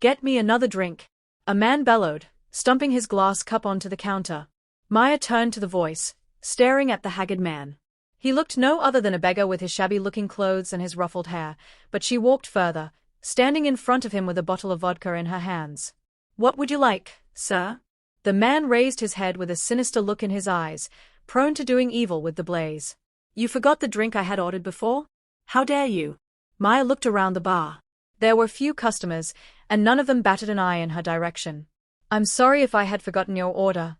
Get me another drink. A man bellowed, stumping his glass cup onto the counter. Maya turned to the voice, staring at the haggard man. He looked no other than a beggar with his shabby-looking clothes and his ruffled hair, but she walked further, standing in front of him with a bottle of vodka in her hands. What would you like, sir? The man raised his head with a sinister look in his eyes, prone to doing evil with the blaze. You forgot the drink I had ordered before? How dare you? Maya looked around the bar. There were few customers, and none of them batted an eye in her direction. I'm sorry if I had forgotten your order.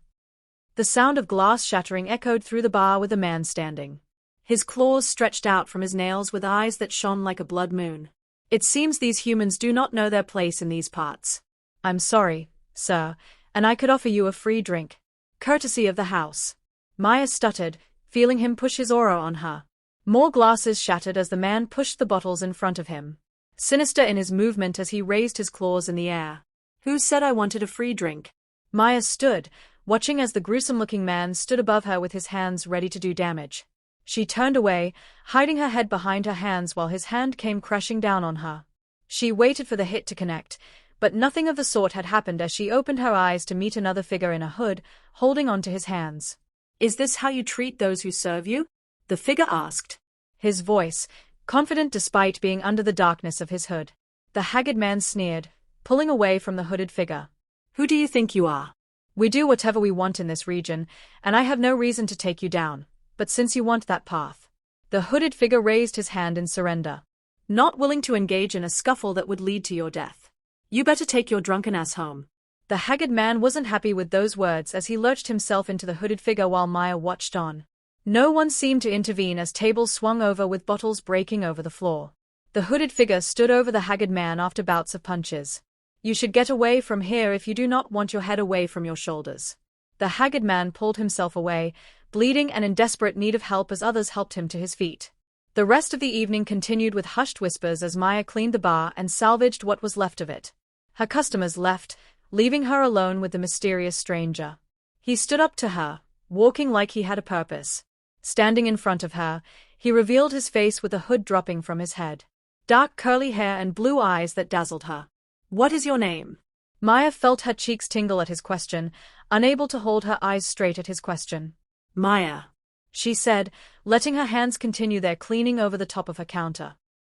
The sound of glass shattering echoed through the bar with a man standing. His claws stretched out from his nails with eyes that shone like a blood moon. It seems these humans do not know their place in these parts. I'm sorry, sir, and I could offer you a free drink. Courtesy of the house. Maya stuttered, feeling him push his aura on her. More glasses shattered as the man pushed the bottles in front of him, sinister in his movement as he raised his claws in the air. Who said I wanted a free drink? Maya stood, watching as the gruesome-looking man stood above her with his hands ready to do damage. She turned away, hiding her head behind her hands while his hand came crashing down on her. She waited for the hit to connect, but nothing of the sort had happened as she opened her eyes to meet another figure in a hood, holding onto his hands. Is this how you treat those who serve you? The figure asked. His voice, confident despite being under the darkness of his hood. The haggard man sneered, pulling away from the hooded figure. Who do you think you are? We do whatever we want in this region, and I have no reason to take you down, but since you want that path. The hooded figure raised his hand in surrender. Not willing to engage in a scuffle that would lead to your death. You better take your drunken ass home. The haggard man wasn't happy with those words as he lurched himself into the hooded figure while Maya watched on. No one seemed to intervene as tables swung over with bottles breaking over the floor. The hooded figure stood over the haggard man after bouts of punches. You should get away from here if you do not want your head away from your shoulders. The haggard man pulled himself away, bleeding and in desperate need of help as others helped him to his feet. The rest of the evening continued with hushed whispers as Maya cleaned the bar and salvaged what was left of it. Her customers left, leaving her alone with the mysterious stranger. He stood up to her, walking like he had a purpose. Standing in front of her, he revealed his face with a hood dropping from his head. Dark curly hair and blue eyes that dazzled her. What is your name? Maya felt her cheeks tingle at his question, unable to hold her eyes straight at his question. Maya, she said, letting her hands continue their cleaning over the top of her counter.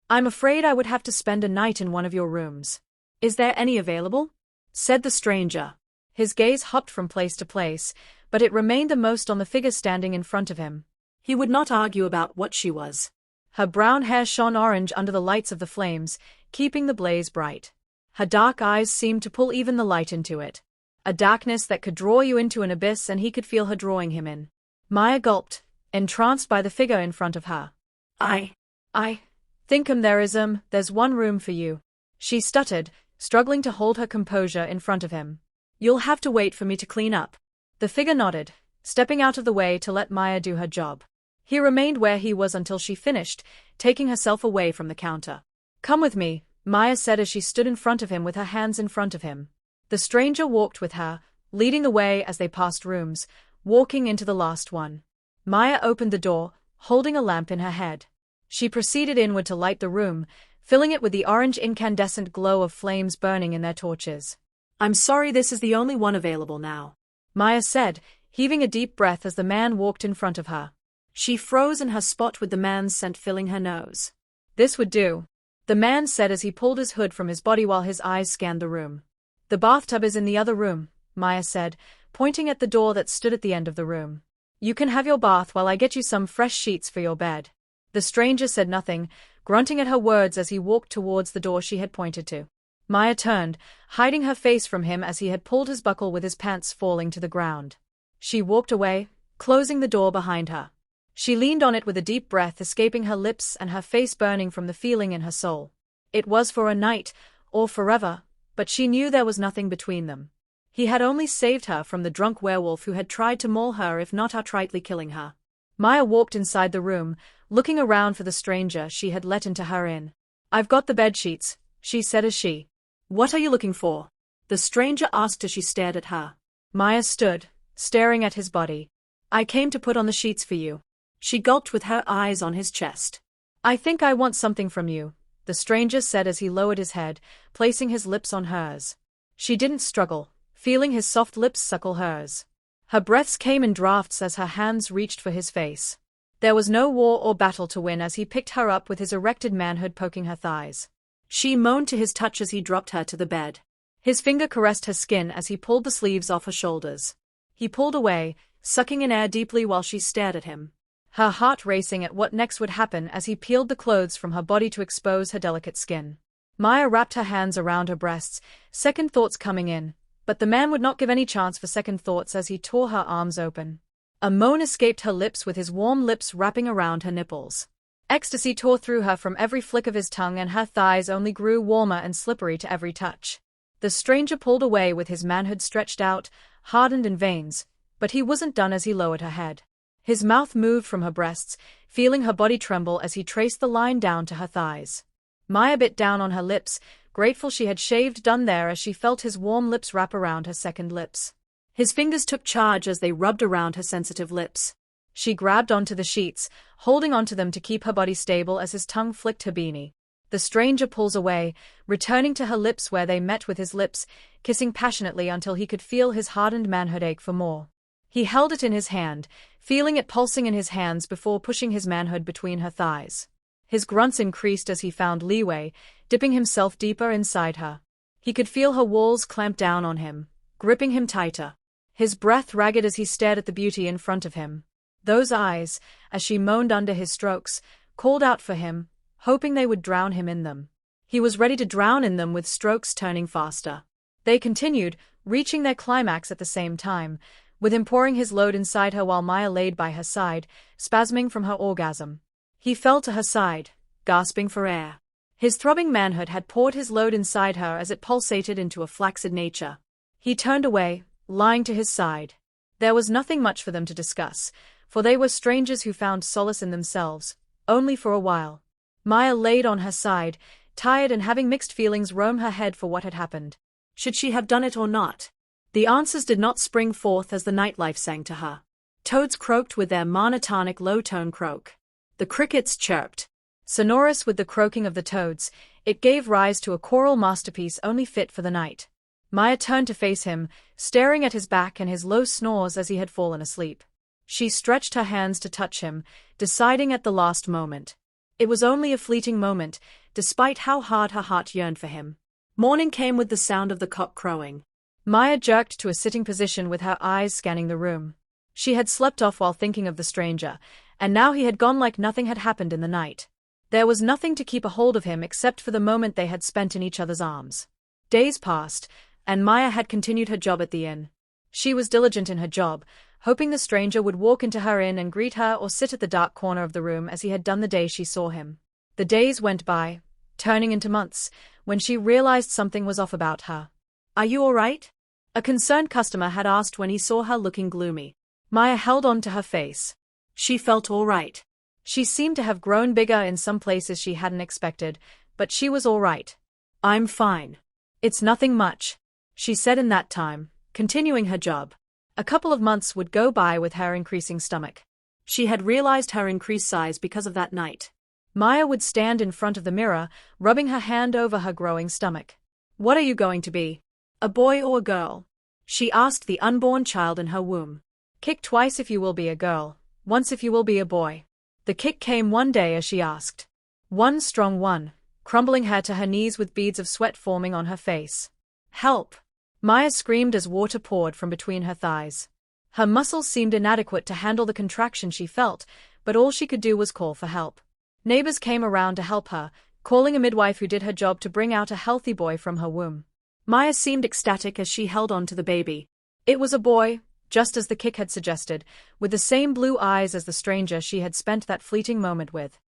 I'm afraid I would have to spend a night in one of your rooms. Is there any available? Said the stranger. His gaze hopped from place to place, but it remained the most on the figure standing in front of him. He would not argue about what she was. Her brown hair shone orange under the lights of the flames, keeping the blaze bright. Her dark eyes seemed to pull even the light into it. A darkness that could draw you into an abyss, and he could feel her drawing him in. Maya gulped, entranced by the figure in front of her. I think there's one room for you. She stuttered, struggling to hold her composure in front of him. You'll have to wait for me to clean up. The figure nodded, stepping out of the way to let Maya do her job. He remained where he was until she finished, taking herself away from the counter. Come with me, Maya said as she stood in front of him with her hands in front of him. The stranger walked with her, leading the way as they passed rooms, walking into the last one. Maya opened the door, holding a lamp in her head. She proceeded inward to light the room, filling it with the orange incandescent glow of flames burning in their torches. I'm sorry, this is the only one available now, Maya said, heaving a deep breath as the man walked in front of her. She froze in her spot with the man's scent filling her nose. This would do, the man said as he pulled his hood from his body while his eyes scanned the room. The bathtub is in the other room, Maya said, pointing at the door that stood at the end of the room. You can have your bath while I get you some fresh sheets for your bed. The stranger said nothing, grunting at her words as he walked towards the door she had pointed to. Maya turned, hiding her face from him as he had pulled his buckle with his pants falling to the ground. She walked away, closing the door behind her. She leaned on it with a deep breath escaping her lips and her face burning from the feeling in her soul. It was for a night, or forever, but she knew there was nothing between them. He had only saved her from the drunk werewolf who had tried to maul her if not outrightly killing her. Maya walked inside the room, looking around for the stranger she had let into her inn. I've got the bedsheets, she said as she. What are you looking for? The stranger asked as she stared at her. Maya stood, staring at his body. I came to put on the sheets for you. She gulped with her eyes on his chest. I think I want something from you, the stranger said as he lowered his head, placing his lips on hers. She didn't struggle, feeling his soft lips suckle hers. Her breaths came in drafts as her hands reached for his face. There was no war or battle to win as he picked her up with his erected manhood poking her thighs. She moaned to his touch as he dropped her to the bed. His finger caressed her skin as he pulled the sleeves off her shoulders. He pulled away, sucking in air deeply while she stared at him, her heart racing at what next would happen as he peeled the clothes from her body to expose her delicate skin. Maya wrapped her hands around her breasts, second thoughts coming in, but the man would not give any chance for second thoughts as he tore her arms open. A moan escaped her lips with his warm lips wrapping around her nipples. Ecstasy tore through her from every flick of his tongue and her thighs only grew warmer and slippery to every touch. The stranger pulled away with his manhood stretched out, hardened in veins, but he wasn't done as he lowered her head. His mouth moved from her breasts, feeling her body tremble as he traced the line down to her thighs. Maya bit down on her lips, grateful she had shaved done there as she felt his warm lips wrap around her second lips. His fingers took charge as they rubbed around her sensitive lips. She grabbed onto the sheets, holding onto them to keep her body stable as his tongue flicked her beanie. The stranger pulls away, returning to her lips where they met with his lips, kissing passionately until he could feel his hardened manhood ache for more. He held it in his hand, feeling it pulsing in his hands before pushing his manhood between her thighs. His grunts increased as he found leeway, dipping himself deeper inside her. He could feel her walls clamp down on him, gripping him tighter. His breath ragged as he stared at the beauty in front of him. Those eyes, as she moaned under his strokes, called out for him, hoping they would drown him in them. He was ready to drown in them with strokes turning faster. They continued, reaching their climax at the same time, with him pouring his load inside her while Maya laid by her side, spasming from her orgasm. He fell to her side, gasping for air. His throbbing manhood had poured his load inside her as it pulsated into a flaccid nature. He turned away, lying to his side. There was nothing much for them to discuss, for they were strangers who found solace in themselves, only for a while. Maya laid on her side, tired and having mixed feelings roam her head for what had happened. Should she have done it or not? The answers did not spring forth as the nightlife sang to her. Toads croaked with their monotonic low-tone croak. The crickets chirped. Sonorous with the croaking of the toads, it gave rise to a choral masterpiece only fit for the night. Maya turned to face him, staring at his back and his low snores as he had fallen asleep. She stretched her hands to touch him, deciding at the last moment. It was only a fleeting moment, despite how hard her heart yearned for him. Morning came with the sound of the cock crowing. Maya jerked to a sitting position with her eyes scanning the room. She had slept off while thinking of the stranger, and now he had gone like nothing had happened in the night. There was nothing to keep a hold of him except for the moment they had spent in each other's arms. Days passed, and Maya had continued her job at the inn. She was diligent in her job, hoping the stranger would walk into her inn and greet her or sit at the dark corner of the room as he had done the day she saw him. The days went by, turning into months, when she realized something was off about her. "Are you all right?" A concerned customer had asked when he saw her looking gloomy. Maya held on to her face. She felt all right. She seemed to have grown bigger in some places she hadn't expected, but she was all right. "I'm fine. It's nothing much," she said in that time, continuing her job. A couple of months would go by with her increasing stomach. She had realized her increased size because of that night. Maya would stand in front of the mirror, rubbing her hand over her growing stomach. "What are you going to be? A boy or a girl?" she asked the unborn child in her womb. "Kick twice if you will be a girl, once if you will be a boy." The kick came one day as she asked. One strong one, crumbling her to her knees with beads of sweat forming on her face. "Help!" Maya screamed as water poured from between her thighs. Her muscles seemed inadequate to handle the contraction she felt, but all she could do was call for help. Neighbors came around to help her, calling a midwife who did her job to bring out a healthy boy from her womb. Maya seemed ecstatic as she held on to the baby. It was a boy, just as the kick had suggested, with the same blue eyes as the stranger she had spent that fleeting moment with.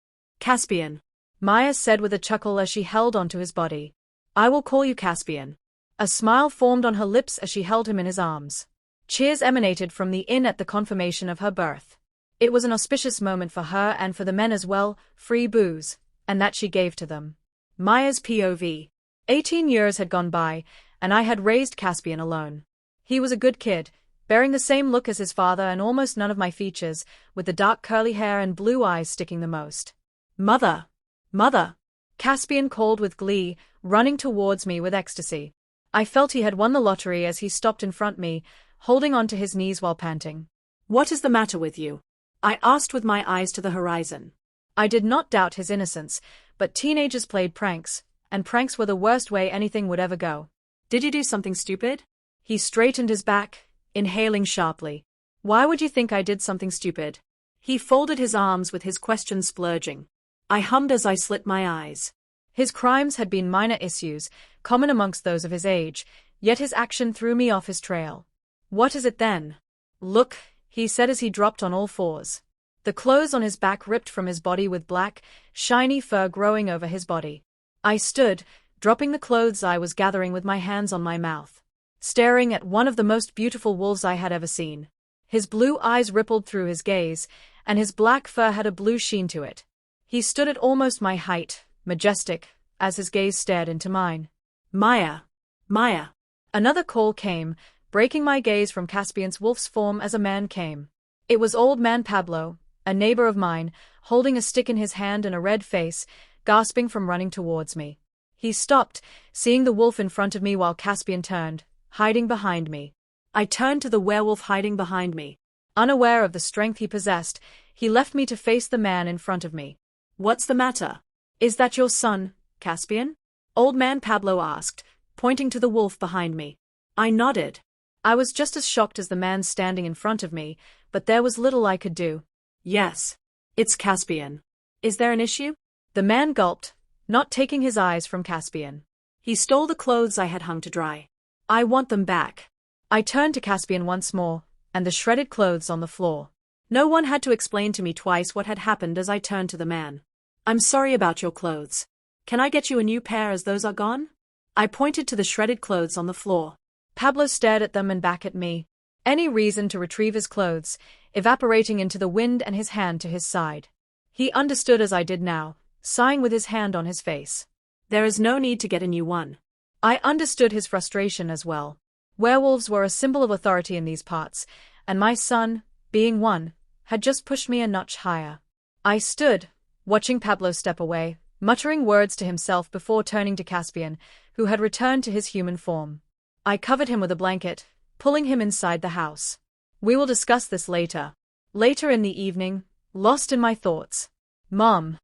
"Caspian," Maya said with a chuckle as she held onto his body. "I will call you Caspian." A smile formed on her lips as she held him in his arms. Cheers emanated from the inn at the confirmation of her birth. It was an auspicious moment for her and for the men as well, free booze, and that she gave to them. Maya's POV. 18 years had gone by, and I had raised Caspian alone. He was a good kid, bearing the same look as his father and almost none of my features, with the dark curly hair and blue eyes sticking the most. Mother! Mother! Caspian called with glee, running towards me with ecstasy. I felt he had won the lottery as he stopped in front of me, holding on to his knees while panting. "What is the matter with you?" I asked with my eyes to the horizon. I did not doubt his innocence, but teenagers played pranks, and pranks were the worst way anything would ever go. "Did you do something stupid?" He straightened his back, inhaling sharply. "Why would you think I did something stupid?" He folded his arms with his question splurging. I hummed as I slit my eyes. His crimes had been minor issues, common amongst those of his age, yet his action threw me off his trail. "What is it then?" "Look," he said as he dropped on all fours. The clothes on his back ripped from his body with black, shiny fur growing over his body. I stood, dropping the clothes I was gathering with my hands on my mouth, staring at one of the most beautiful wolves I had ever seen. His blue eyes rippled through his gaze, and his black fur had a blue sheen to it. He stood at almost my height, majestic, as his gaze stared into mine. "Maya! Maya!" Another call came, breaking my gaze from Caspian's wolf's form as a man came. It was old man Pablo, a neighbor of mine, holding a stick in his hand and a red face, gasping from running towards me. He stopped, seeing the wolf in front of me while Caspian turned, hiding behind me. I turned to the werewolf hiding behind me. Unaware of the strength he possessed, he left me to face the man in front of me. "What's the matter?" "Is that your son, Caspian?" Old man Pablo asked, pointing to the wolf behind me. I nodded. I was just as shocked as the man standing in front of me, but there was little I could do. "Yes. It's Caspian. Is there an issue?" The man gulped, not taking his eyes from Caspian. "He stole the clothes I had hung to dry. I want them back." I turned to Caspian once more, and the shredded clothes on the floor. No one had to explain to me twice what had happened as I turned to the man. "I'm sorry about your clothes. Can I get you a new pair as those are gone?" I pointed to the shredded clothes on the floor. Pablo stared at them and back at me. Any reason to retrieve his clothes, evaporating into the wind and his hand to his side. He understood as I did now, sighing with his hand on his face. "There is no need to get a new one." I understood his frustration as well. Werewolves were a symbol of authority in these parts, and my son, being one, had just pushed me a notch higher. I stood, watching Pablo step away, muttering words to himself before turning to Caspian, who had returned to his human form. I covered him with a blanket, pulling him inside the house. "We will discuss this later." Later in the evening, lost in my thoughts. Mom.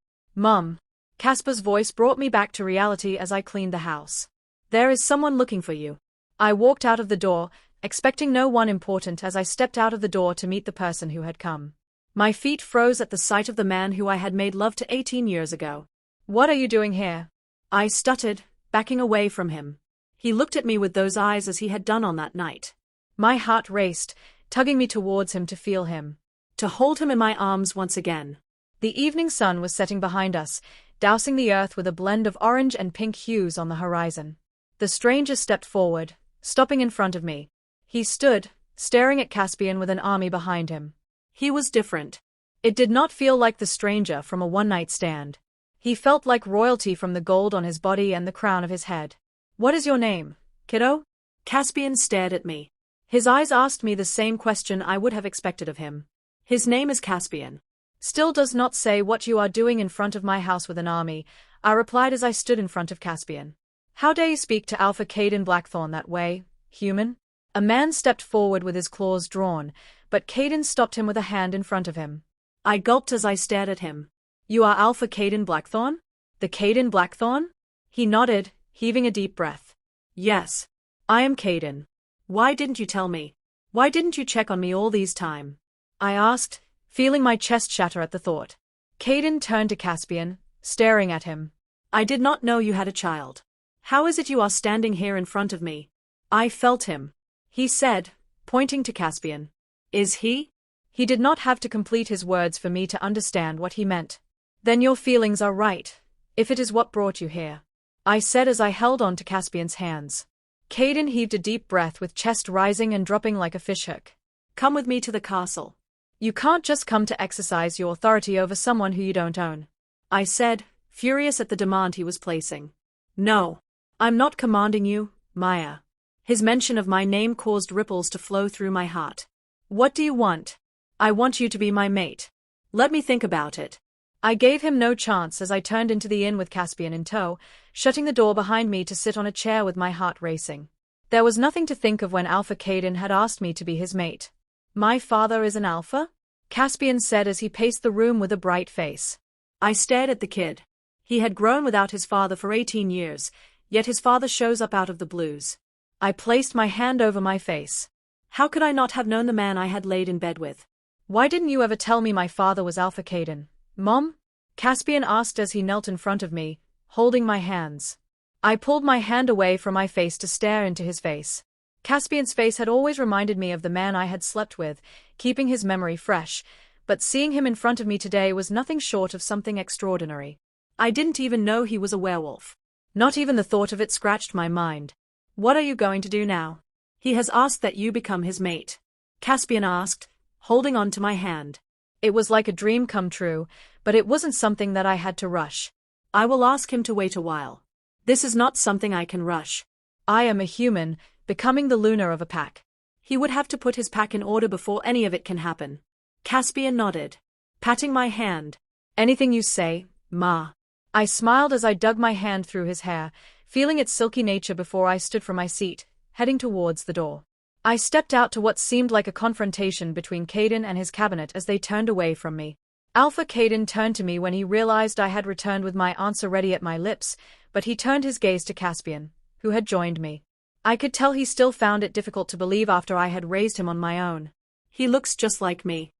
Casper's voice brought me back to reality as I cleaned the house. "There is someone looking for you." I walked out of the door, expecting no one important as I stepped out of the door to meet the person who had come. My feet froze at the sight of the man who I had made love to 18 years ago. "What are you doing here?" I stuttered, backing away from him. He looked at me with those eyes as he had done on that night. My heart raced, tugging me towards him to feel him, to hold him in my arms once again. The evening sun was setting behind us, dousing the earth with a blend of orange and pink hues on the horizon. The stranger stepped forward, stopping in front of me. He stood, staring at Caspian with an army behind him. He was different. It did not feel like the stranger from a one-night stand. He felt like royalty from the gold on his body and the crown of his head. "What is your name, kiddo?" Caspian stared at me. His eyes asked me the same question I would have expected of him. "His name is Caspian." "Still does not say what you are doing in front of my house with an army," I replied as I stood in front of Caspian. "How dare you speak to Alpha Caden Blackthorn that way, human?" A man stepped forward with his claws drawn, but Caden stopped him with a hand in front of him. I gulped as I stared at him. "You are Alpha Caden Blackthorn? The Caden Blackthorn?" He nodded, heaving a deep breath. "Yes. I am Caden." "Why didn't you tell me? Why didn't you check on me all these time?" I asked, feeling my chest shatter at the thought. Caden turned to Caspian, staring at him. "I did not know you had a child. How is it you are standing here in front of me?" "I felt him," he said, pointing to Caspian. "Is he?" He did not have to complete his words for me to understand what he meant. "Then your feelings are right, if it is what brought you here," I said as I held on to Caspian's hands. Caden heaved a deep breath with chest rising and dropping like a fishhook. "Come with me to the castle." "You can't just come to exercise your authority over someone who you don't own," I said, furious at the demand he was placing. "No. I'm not commanding you, Maya." His mention of my name caused ripples to flow through my heart. "What do you want?" "I want you to be my mate." "Let me think about it." I gave him no chance as I turned into the inn with Caspian in tow, shutting the door behind me to sit on a chair with my heart racing. There was nothing to think of when Alpha Caden had asked me to be his mate. "My father is an alpha?" Caspian said as he paced the room with a bright face. I stared at the kid. He had grown without his father for 18 years, yet his father shows up out of the blues. I placed my hand over my face. How could I not have known the man I had laid in bed with? "Why didn't you ever tell me my father was Alpha Caden, Mom?" Caspian asked as he knelt in front of me, holding my hands. I pulled my hand away from my face to stare into his face. Caspian's face had always reminded me of the man I had slept with, keeping his memory fresh, but seeing him in front of me today was nothing short of something extraordinary. I didn't even know he was a werewolf. Not even the thought of it scratched my mind. "What are you going to do now?" "He has asked that you become his mate," Caspian asked, holding on to my hand. It was like a dream come true, but it wasn't something that I had to rush. "I will ask him to wait a while. This is not something I can rush. I am a human, becoming the Luna of a pack." "He would have to put his pack in order before any of it can happen." Caspian nodded, patting my hand. "Anything you say, Ma." I smiled as I dug my hand through his hair, feeling its silky nature before I stood from my seat, heading towards the door. I stepped out to what seemed like a confrontation between Caden and his cabinet as they turned away from me. Alpha Caden turned to me when he realized I had returned with my answer ready at my lips, but he turned his gaze to Caspian, who had joined me. I could tell he still found it difficult to believe after I had raised him on my own. "He looks just like me."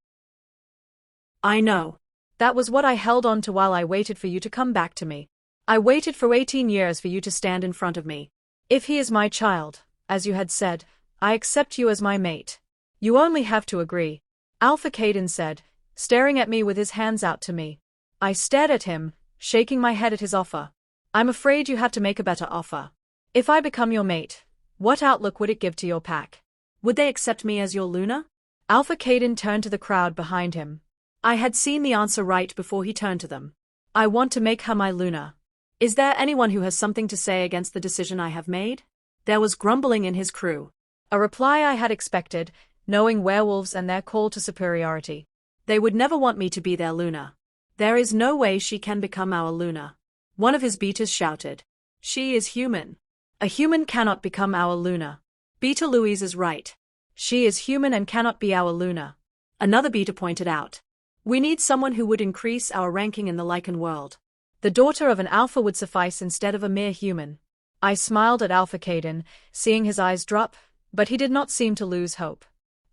"I know." "That was what I held on to while I waited for you to come back to me. I waited for 18 years for you to stand in front of me. If he is my child, as you had said, I accept you as my mate. You only have to agree," Alpha Caden said, staring at me with his hands out to me. I stared at him, shaking my head at his offer. "I'm afraid you have to make a better offer. If I become your mate, what outlook would it give to your pack?" "Would they accept me as your Luna?" Alpha Caden turned to the crowd behind him. I had seen the answer right before he turned to them. "I want to make her my Luna. Is there anyone who has something to say against the decision I have made?" There was grumbling in his crew. A reply I had expected, knowing werewolves and their call to superiority. "They would never want me to be their Luna. There is no way she can become our Luna." One of his beaters shouted. "She is human. A human cannot become our Luna." Beater Louise is right. "She is human and cannot be our Luna." Another beater pointed out. "We need someone who would increase our ranking in the Lycan world." "The daughter of an alpha would suffice instead of a mere human." I smiled at Alpha Caden, seeing his eyes drop, but he did not seem to lose hope.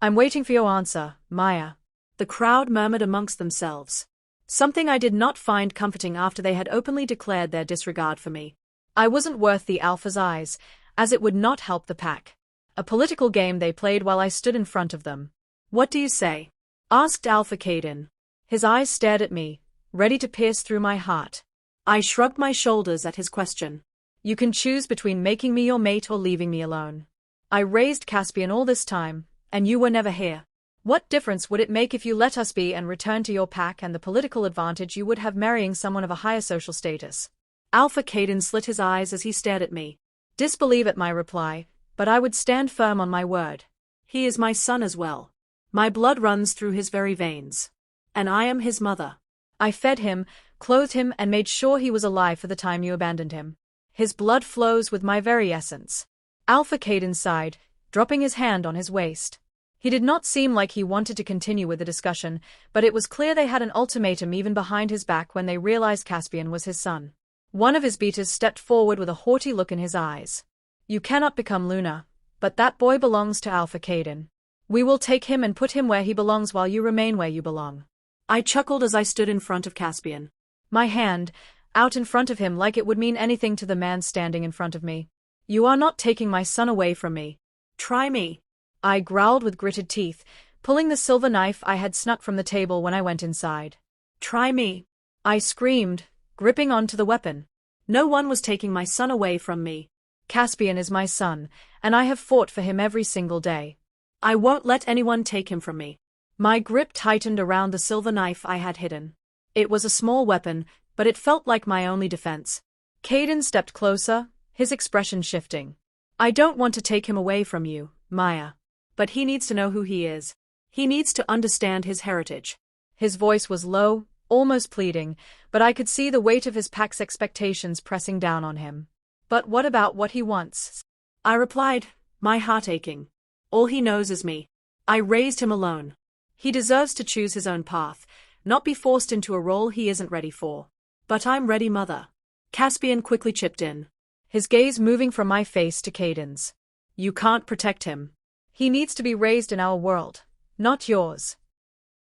"I'm waiting for your answer, Maya." The crowd murmured amongst themselves. Something I did not find comforting after they had openly declared their disregard for me. I wasn't worth the alpha's eyes, as it would not help the pack. A political game they played while I stood in front of them. "What do you say?" asked Alpha Caden. His eyes stared at me, ready to pierce through my heart. I shrugged my shoulders at his question. "You can choose between making me your mate or leaving me alone. I raised Caspian all this time, and you were never here. What difference would it make if you let us be and return to your pack and the political advantage you would have marrying someone of a higher social status?" Alpha Caden slit his eyes as he stared at me. Disbelief at my reply, but I would stand firm on my word. "He is my son as well. My blood runs through his very veins. And I am his mother. I fed him, clothed him and made sure he was alive for the time you abandoned him. His blood flows with my very essence." Alpha Caden sighed, dropping his hand on his waist. He did not seem like he wanted to continue with the discussion, but it was clear they had an ultimatum even behind his back when they realized Caspian was his son. One of his beaters stepped forward with a haughty look in his eyes. "You cannot become Luna, but that boy belongs to Alpha Caden. We will take him and put him where he belongs while you remain where you belong." I chuckled as I stood in front of Caspian. My hand, out in front of him like it would mean anything to the man standing in front of me. "You are not taking my son away from me." "Try me," I growled with gritted teeth, pulling the silver knife I had snuck from the table when I went inside. "Try me," I screamed, gripping onto the weapon. "No one was taking my son away from me." "Caspian is my son, and I have fought for him every single day. I won't let anyone take him from me." My grip tightened around the silver knife I had hidden. It was a small weapon, but it felt like my only defense. Caden stepped closer, his expression shifting. "I don't want to take him away from you, Maya. But he needs to know who he is. He needs to understand his heritage." His voice was low, almost pleading, but I could see the weight of his pack's expectations pressing down on him. But what about what he wants? I replied, my heart aching. All he knows is me. I raised him alone. He deserves to choose his own path, not be forced into a role he isn't ready for. But I'm ready, mother. Caspian quickly chipped in, his gaze moving from my face to Caden's. You can't protect him. He needs to be raised in our world, not yours.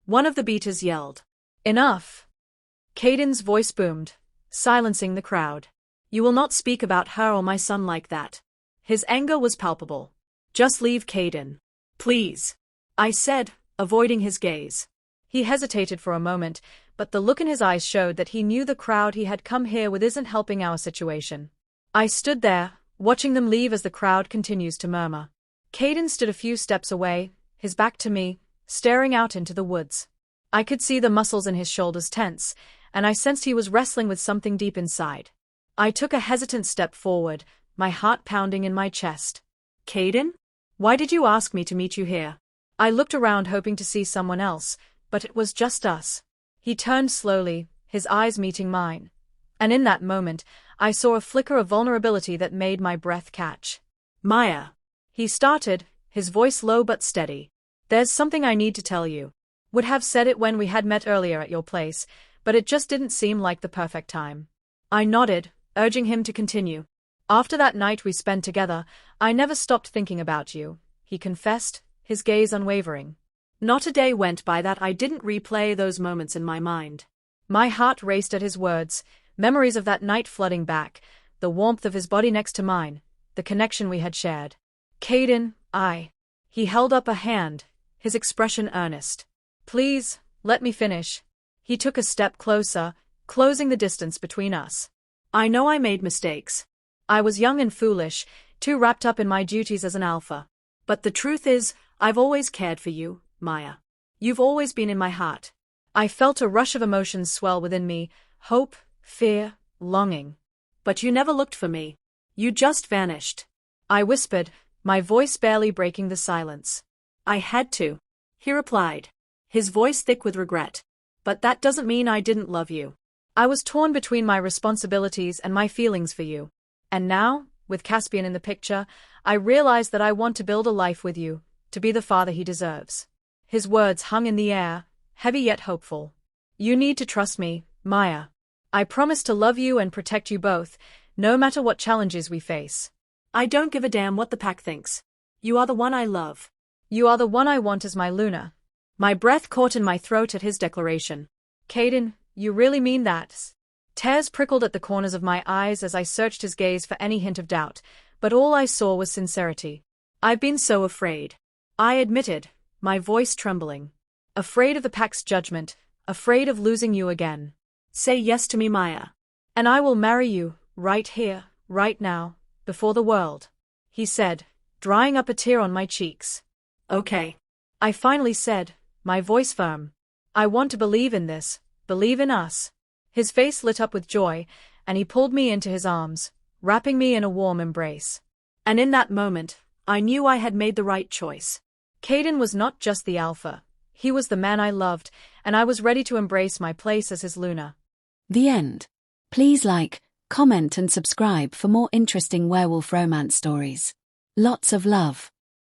One of the beaters yelled. Enough. Caden's voice boomed, silencing the crowd. You will not speak about her or my son like that. His anger was palpable. Just leave Caden. Please. I said, avoiding his gaze. He hesitated for a moment, but the look in his eyes showed that he knew the crowd he had come here with isn't helping our situation. I stood there, watching them leave as the crowd continues to murmur. Caden stood a few steps away, his back to me, staring out into the woods. I could see the muscles in his shoulders tense, and I sensed he was wrestling with something deep inside. I took a hesitant step forward, my heart pounding in my chest. Caden? Why did you ask me to meet you here? I looked around hoping to see someone else, but it was just us. He turned slowly, his eyes meeting mine. And in that moment, I saw a flicker of vulnerability that made my breath catch. Maya. He started, his voice low but steady. There's something I need to tell you. Would have said it when we had met earlier at your place, but it just didn't seem like the perfect time. I nodded, urging him to continue. After that night we spent together, I never stopped thinking about you, he confessed, his gaze unwavering. Not a day went by that I didn't replay those moments in my mind. My heart raced at his words, memories of that night flooding back, the warmth of his body next to mine, the connection we had shared. Caden, He held up a hand, his expression earnest. Please, let me finish. He took a step closer, closing the distance between us. I know I made mistakes. I was young and foolish, too wrapped up in my duties as an alpha. But the truth is, I've always cared for you, Maya. You've always been in my heart. I felt a rush of emotions swell within me, hope, fear, longing. But you never looked for me. You just vanished. I whispered, my voice barely breaking the silence. I had to. He replied, his voice thick with regret. But that doesn't mean I didn't love you. I was torn between my responsibilities and my feelings for you. And now, with Caspian in the picture, I realize that I want to build a life with you, to be the father he deserves. His words hung in the air, heavy yet hopeful. You need to trust me, Maya. I promise to love you and protect you both, no matter what challenges we face. I don't give a damn what the pack thinks. You are the one I love. You are the one I want as my Luna. My breath caught in my throat at his declaration. Caden, you really mean that? Tears prickled at the corners of my eyes as I searched his gaze for any hint of doubt, but all I saw was sincerity. I've been so afraid. I admitted, my voice trembling. Afraid of the pack's judgment, afraid of losing you again. Say yes to me, Maya. And I will marry you, right here, right now, before the world, he said, drying up a tear on my cheeks. Okay. I finally said, my voice firm. I want to believe in this, believe in us. His face lit up with joy, and he pulled me into his arms, wrapping me in a warm embrace. And in that moment, I knew I had made the right choice. Caden was not just the alpha. He was the man I loved, and I was ready to embrace my place as his Luna. The end. Please like, comment and subscribe for more interesting werewolf romance stories. Lots of love.